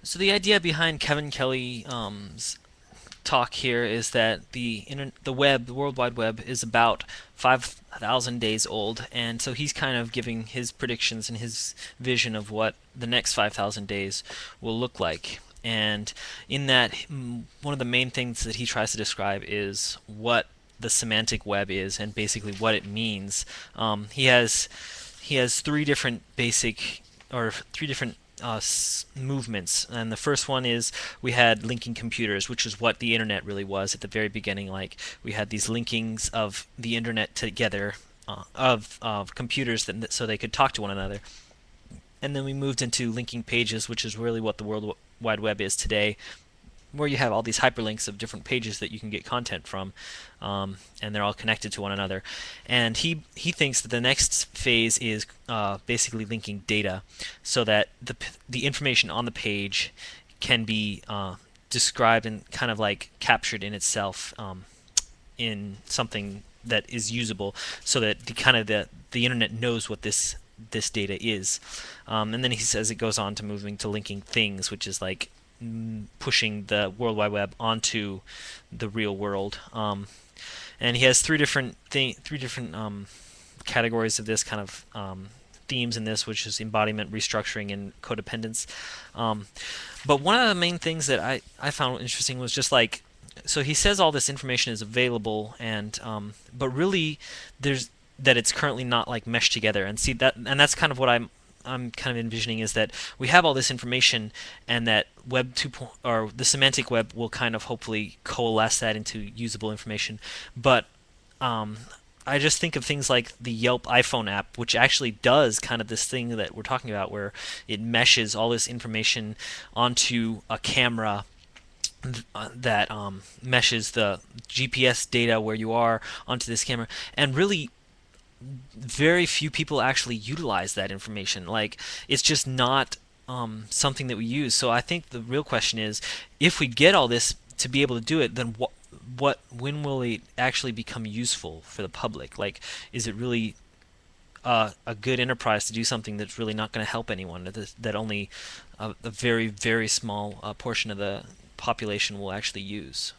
So the idea behind Kevin Kelly's talk here is that the web, the World Wide Web, is about 5,000 days old, and so he's kind of giving his predictions and his vision of what the next 5,000 days will look like. And in that, one of the main things that he tries to describe is what the semantic web is and basically what it means. He has three different basic or three different movements. And the first one is we had linking computers, which is what the internet really was at the very beginning. Like we had these linkings of the internet together, of computers so they could talk to one another. And then we moved into linking pages, which is really what the World Wide Web is today, where you have all these hyperlinks of different pages that you can get content from, and they're all connected to one another. And he thinks that the next phase is basically linking data, so that the information on the page can be described and kind of like captured in itself, in something that is usable, so that the internet knows what this data is. And then he says it goes on to moving to linking things, which is like pushing the World Wide Web onto the real world. And he has three different categories of this kind of themes in this, which is embodiment, restructuring, and codependence. Um, but one of the main things that I found interesting was just like, so he says all this information is available, and but really there's that it's currently not like meshed together. And see that, and that's kind of what I'm kind of envisioning, is that we have all this information, and that Web 2 or the semantic web will kind of hopefully coalesce that into usable information. But um, I just think of things like the Yelp iPhone app, which actually does kind of this thing that we're talking about, where it meshes all this information onto a camera that meshes the GPS data where you are onto this camera, and really very few people actually utilize that information. Like it's just not something that we use. So I think the real question is, if we get all this to be able to do it, then when will it actually become useful for the public? Like, is it really a good enterprise to do something that's really not going to help anyone? That only a very very small portion of the population will actually use.